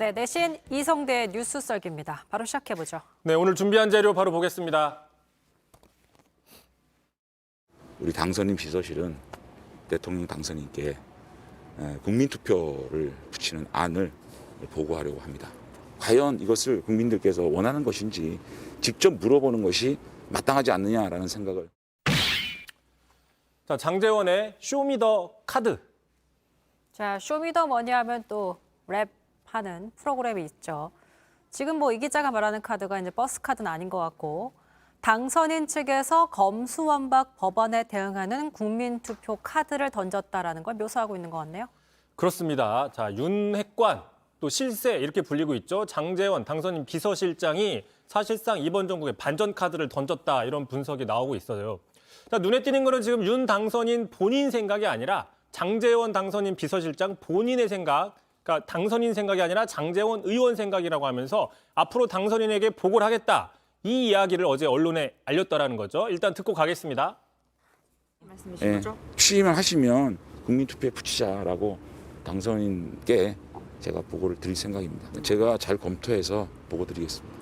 네, 내신 이성대 뉴스 썰기입니다. 바로 시작해보죠. 네, 오늘 준비한 자료 바로 보겠습니다. 우리 당선인 비서실은 대통령 당선인께 국민투표를 붙이는 안을 보고하려고 합니다. 과연 이것을 국민들께서 원하는 것인지 직접 물어보는 것이 마땅하지 않느냐라는 생각을. 자, 장제원의 쇼미더 카드. 자, 쇼미더머니 하면 또 랩하는 프로그램이 있죠. 지금 뭐 이 기자가 말하는 카드가 이제 버스 카드는 아닌 것 같고, 당선인 측에서 검수완박 법안에 대응하는 국민투표 카드를 던졌다라는 걸 묘사하고 있는 것 같네요. 그렇습니다. 자, 윤핵관 또 실세 이렇게 불리고 있죠. 장제원 당선인 비서실장이 사실상 이번 정국에 반전 카드를 던졌다 이런 분석이 나오고 있어요. 자, 눈에 띄는 거는 지금 윤 당선인 본인 생각이 아니라 장제원 당선인 비서실장 본인의 생각, 그러니까 당선인 생각이 아니라 장제원 의원 생각이라고 하면서 앞으로 당선인에게 보고를 하겠다. 이 이야기를 어제 언론에 알렸다라는 거죠. 일단 듣고 가겠습니다. 네, 취임을 하시면 국민투표에 붙이자라고 당선인께 제가 보고를 드릴 생각입니다. 제가 잘 검토해서 보고 드리겠습니다.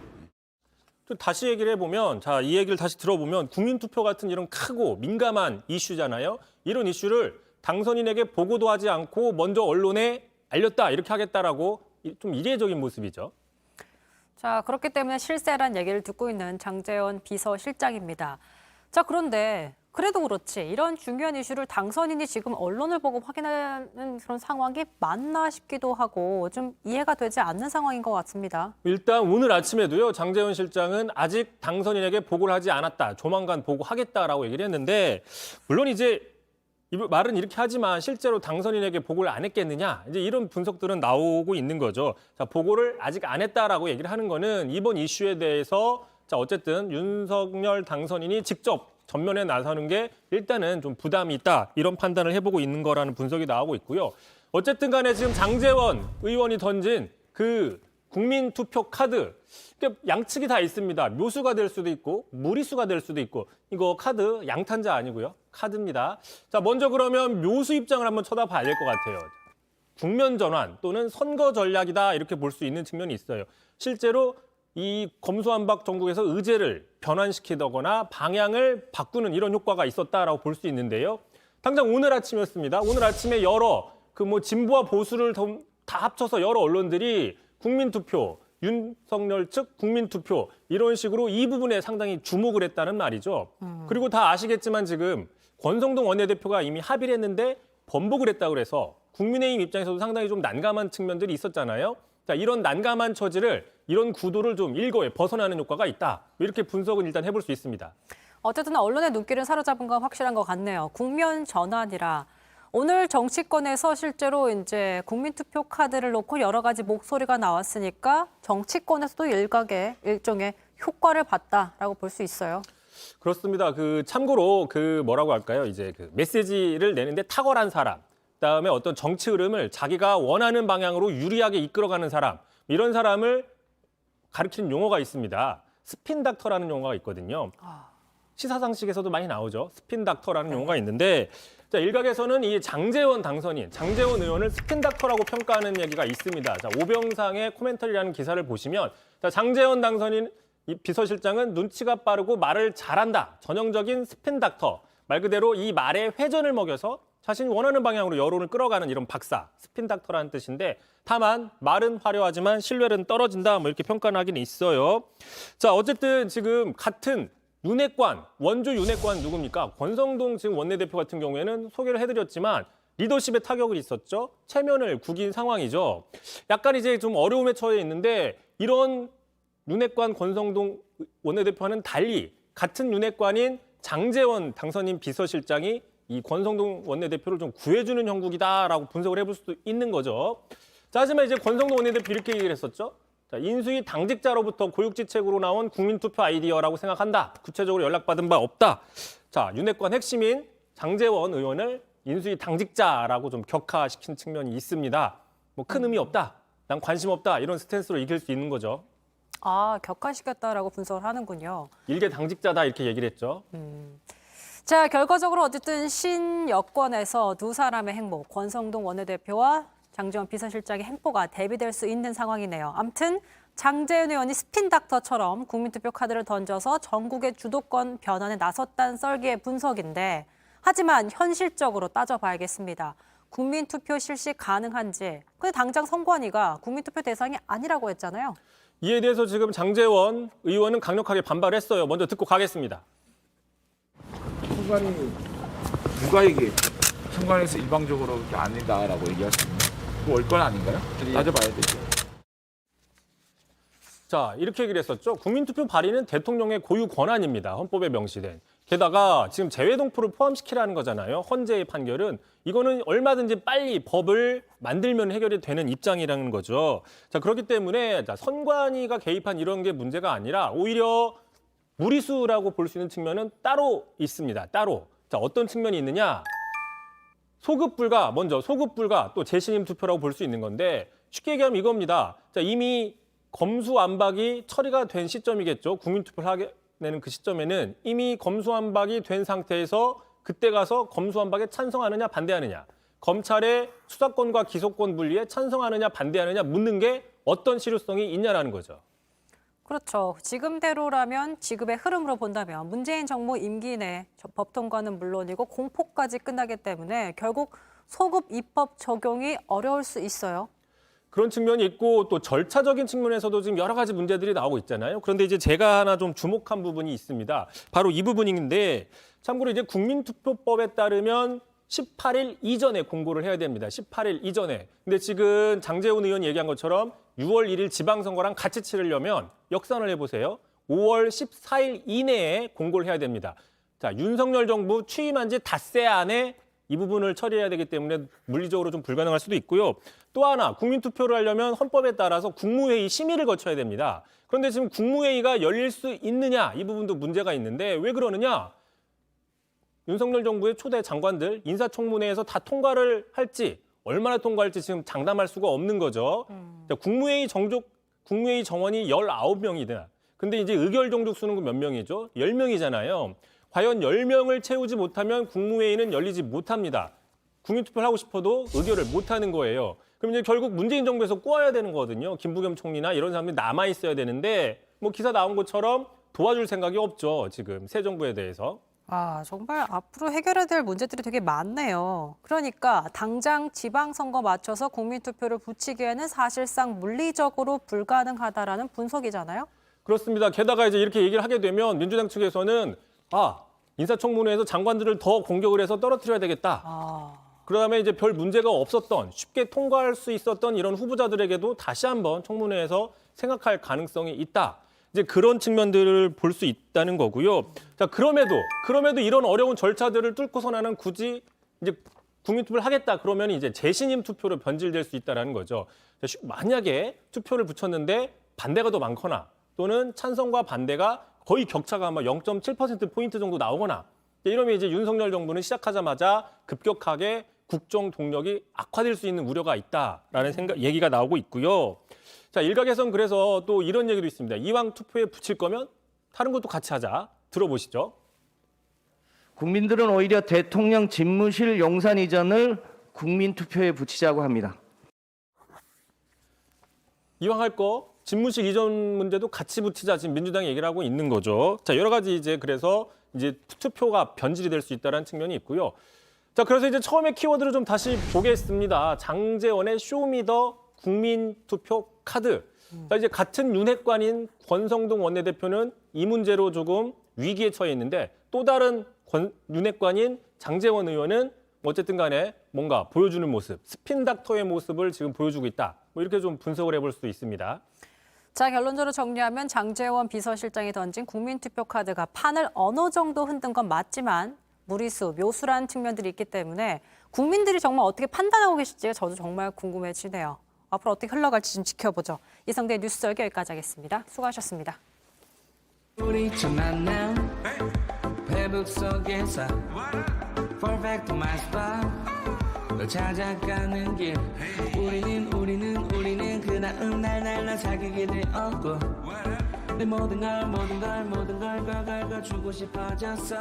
또 다시 얘기를 해보면, 자, 이 얘기를 다시 들어보면 국민투표 같은 이런 크고 민감한 이슈잖아요. 이런 이슈를 당선인에게 보고도 하지 않고 먼저 언론에 알렸다 이렇게 하겠다라고 좀 이례적인 모습이죠. 자, 그렇기 때문에 실세란 얘기를 듣고 있는 장제원 비서실장입니다. 자, 그런데 그래도 그렇지 이런 중요한 이슈를 당선인이 지금 언론을 보고 확인하는 그런 상황이 맞나 싶기도 하고 좀 이해가 되지 않는 상황인 것 같습니다. 일단 오늘 아침에도요, 장제원 실장은 아직 당선인에게 보고를 하지 않았다. 조만간 보고하겠다라고 얘기를 했는데, 물론 이제 이 말은 이렇게 하지만 실제로 당선인에게 보고를 안 했겠느냐, 이제 이런 분석들은 나오고 있는 거죠. 자, 보고를 아직 안 했다라고 얘기를 하는 거는 이번 이슈에 대해서 자, 어쨌든 윤석열 당선인이 직접 전면에 나서는 게 일단은 좀 부담이 있다, 이런 판단을 해보고 있는 거라는 분석이 나오고 있고요. 어쨌든 간에 지금 장제원 의원이 던진 그 국민투표 카드, 그러니까 양측이 다 있습니다. 묘수가 될 수도 있고 무리수가 될 수도 있고, 이거 카드 양탄자 아니고요. 카드입니다. 자, 먼저 그러면 묘수 입장을 한번 쳐다봐야 될 것 같아요. 국면 전환 또는 선거 전략이다 이렇게 볼 수 있는 측면이 있어요. 실제로 이 검수완박 정국에서 의제를 변환시키거나 방향을 바꾸는 이런 효과가 있었다라고 볼 수 있는데요. 당장 오늘 아침이었습니다. 오늘 아침에 여러 그 뭐 진보와 보수를 다 합쳐서 여러 언론들이 국민투표, 윤석열 측 국민투표 이런 식으로 이 부분에 상당히 주목을 했다는 말이죠. 그리고 다 아시겠지만 지금 권성동 원내대표가 이미 합의를 했는데 번복을 했다고 그래서 국민의힘 입장에서도 상당히 좀 난감한 측면들이 있었잖아요. 자, 이런 난감한 처지를, 이런 구도를 좀 일거에 벗어나는 효과가 있다. 이렇게 분석은 일단 해볼 수 있습니다. 어쨌든 언론의 눈길을 사로잡은 건 확실한 것 같네요. 국면 전환이라 오늘 정치권에서 실제로 이제 국민투표 카드를 놓고 여러 가지 목소리가 나왔으니까 정치권에서도 일각의 일종의 효과를 봤다라고 볼 수 있어요. 그렇습니다. 그 참고로 그 뭐라고 할까요? 이제 그 메시지를 내는데 탁월한 사람, 그다음에 어떤 정치 흐름을 자기가 원하는 방향으로 유리하게 이끌어가는 사람, 이런 사람을 가리키는 용어가 있습니다. 스핀 닥터라는 용어가 있거든요. 시사상식에서도 많이 나오죠. 스핀 닥터라는 용어가 있는데, 자, 일각에서는 이 장제원 당선인, 장제원 의원을 스핀 닥터라고 평가하는 얘기가 있습니다. 자, 오병상의 코멘터리라는 기사를 보시면, 자, 장제원 당선인 이 비서실장은 눈치가 빠르고 말을 잘한다. 전형적인 스핀 닥터. 말 그대로 이 말에 회전을 먹여서 자신이 원하는 방향으로 여론을 끌어가는 이런 박사, 스핀 닥터라는 뜻인데, 다만 말은 화려하지만 신뢰는 떨어진다, 뭐 이렇게 평가는 하긴 있어요. 자, 어쨌든 지금 같은 윤핵관, 원주 윤핵관 누굽니까? 권성동 지금 원내대표 같은 경우에는 소개를 해드렸지만 리더십에 타격을 있었죠. 체면을 구긴 상황이죠. 약간 이제 좀 어려움에 처해 있는데, 이런 윤핵관 권성동 원내대표와는 달리 같은 윤핵관인 장제원 당선인 비서실장이 이 권성동 원내대표를 좀 구해주는 형국이다라고 분석을 해볼 수도 있는 거죠. 자, 하지만 이제 권성동 원내대표 이렇게 얘기를 했었죠. 자, 인수위 당직자로부터 고육지책으로 나온 국민투표 아이디어라고 생각한다. 구체적으로 연락받은 바 없다. 자, 윤핵관 핵심인 장제원 의원을 인수위 당직자라고 좀 격하시킨 측면이 있습니다. 뭐 큰 의미 없다. 난 관심 없다. 이런 스탠스로 이길 수 있는 거죠. 아, 격화시켰다라고 분석을 하는군요. 일개 당직자다 이렇게 얘기를 했죠. 자, 결과적으로 어쨌든 신여권에서 두 사람의 행보, 권성동 원내대표와 장제원 비서실장의 행보가 대비될 수 있는 상황이네요. 아무튼 장제원 의원이 스핀닥터처럼 국민투표 카드를 던져서 전국의 주도권 변환에 나섰다는 썰기의 분석인데 하지만 현실적으로 따져봐야겠습니다. 국민투표 실시 가능한지. 근데 당장 선관위가 국민투표 대상이 아니라고 했잖아요. 이에 대해서 지금 장제원 의원은 강력하게 반발했어요. 먼저 듣고 가겠습니다. 선관위 누가 얘기해? 선관위에서 일방적으로 그렇게 아니다라고 얘기하시면 그 월권 아닌가요? 따져봐야 되죠. 자, 이렇게 얘기를 했었죠. 국민투표 발의는 대통령의 고유 권한입니다. 헌법에 명시된. 게다가 지금 재외동포를 포함시키라는 거잖아요. 헌재의 판결은. 이거는 얼마든지 빨리 법을 만들면 해결이 되는 입장이라는 거죠. 자, 그렇기 때문에 선관위가 개입한 이런 게 문제가 아니라 오히려 무리수라고 볼 수 있는 측면은 따로 있습니다. 따로. 자, 어떤 측면이 있느냐? 소급 불가, 먼저 소급 불가, 또 재신임 투표라고 볼 수 있는 건데 쉽게 얘기하면 이겁니다. 자, 이미 검수안박이 처리가 된 시점이겠죠. 국민투표를 하게 되는 그 시점에는 이미 검수안박이 된 상태에서 그때 가서 검수안박에 찬성하느냐 반대하느냐, 검찰의 수사권과 기소권 분리에 찬성하느냐 반대하느냐 묻는 게 어떤 실효성이 있냐라는 거죠. 그렇죠. 지금대로라면 지금의 흐름으로 본다면 문재인 정부 임기 내 법 통과는 물론이고 공포까지 끝나기 때문에 결국 소급 입법 적용이 어려울 수 있어요. 그런 측면이 있고 또 절차적인 측면에서도 지금 여러 가지 문제들이 나오고 있잖아요. 그런데 이제 제가 하나 좀 주목한 부분이 있습니다. 바로 이 부분인데 참고로 이제 국민투표법에 따르면 18일 이전에 공고를 해야 됩니다. 18일 이전에. 근데 지금 장제원 의원이 얘기한 것처럼 6월 1일 지방선거랑 같이 치르려면 역산을 해보세요. 5월 14일 이내에 공고를 해야 됩니다. 자, 윤석열 정부 취임한 지 닷새 안에 이 부분을 처리해야 되기 때문에 물리적으로 좀 불가능할 수도 있고요. 또 하나, 국민투표를 하려면 헌법에 따라서 국무회의 심의를 거쳐야 됩니다. 그런데 지금 국무회의가 열릴 수 있느냐, 이 부분도 문제가 있는데 왜 그러느냐? 윤석열 정부의 초대 장관들 인사청문회에서 다 통과를 할지 얼마나 통과할지 지금 장담할 수가 없는 거죠. 자, 국무회의 정원이 19명이다. 근데 이제 의결 정족 수는 몇 명이죠? 10명이잖아요. 과연 10명을 채우지 못하면 국무회의는 열리지 못합니다. 국민투표를 하고 싶어도 의결을 못하는 거예요. 그럼 이제 결국 문재인 정부에서 꼬아야 되는 거거든요. 김부겸 총리나 이런 사람들이 남아있어야 되는데 뭐 기사 나온 것처럼 도와줄 생각이 없죠. 지금 새 정부에 대해서. 아, 정말 앞으로 해결해야 될 문제들이 되게 많네요. 그러니까 당장 지방선거 맞춰서 국민투표를 붙이기에는 사실상 물리적으로 불가능하다라는 분석이잖아요. 그렇습니다. 게다가 이제 이렇게 얘기를 하게 되면 민주당 측에서는 인사청문회에서 장관들을 더 공격을 해서 떨어뜨려야 되겠다. 그다음에 이제 별 문제가 없었던 쉽게 통과할 수 있었던 이런 후보자들에게도 다시 한번 청문회에서 생각할 가능성이 있다. 이제 그런 측면들을 볼 수 있다는 거고요. 자, 그럼에도 이런 어려운 절차들을 뚫고서 나는 굳이 이제 국민투표를 하겠다 그러면 이제 재신임 투표로 변질될 수 있다는 거죠. 만약에 투표를 붙였는데 반대가 더 많거나 또는 찬성과 반대가 거의 격차가 아마 0.7%포인트 정도 나오거나 이러면 이제 윤석열 정부는 시작하자마자 급격하게 국정 동력이 악화될 수 있는 우려가 있다라는 얘기가 나오고 있고요. 자, 일각에선 그래서 또 이런 얘기도 있습니다. 이왕 투표에 붙일 거면 다른 것도 같이 하자. 들어보시죠. 국민들은 오히려 대통령 집무실 용산 이전을 국민투표에 붙이자고 합니다. 이왕 할 거 집무실 이전 문제도 같이 붙이자 지금 민주당이 얘기를 하고 있는 거죠. 자, 여러 가지 이제 그래서 이제 투표가 변질이 될 수 있다는 측면이 있고요. 자, 그래서 이제 처음에 키워드를 좀 다시 보겠습니다. 장제원의 쇼미더 국민투표 카드. 자, 이제 같은 윤핵관인 권성동 원내대표는 이 문제로 조금 위기에 처해 있는데 또 다른 윤핵관인 장제원 의원은 어쨌든 간에 뭔가 보여주는 모습, 스핀닥터의 모습을 지금 보여주고 있다. 뭐 이렇게 좀 분석을 해볼 수도 있습니다. 자, 결론적으로 정리하면 장제원 비서실장이 던진 국민투표 카드가 판을 어느 정도 흔든 건 맞지만 무리수, 묘수라는 측면들이 있기 때문에 국민들이 정말 어떻게 판단하고 계실지가 저도 정말 궁금해지네요. 앞으로 어떻게 흘러갈지 좀 지켜보죠. 이성대 뉴스 열기 여기까지 하겠습니다. 수고하셨습니다. 우리 첫 만남 페북 속에서 Perfect my spot 널 찾아가는 길 우리는 그 다음 날 사귀게 되었고 내 모든 걸 주고 싶어졌어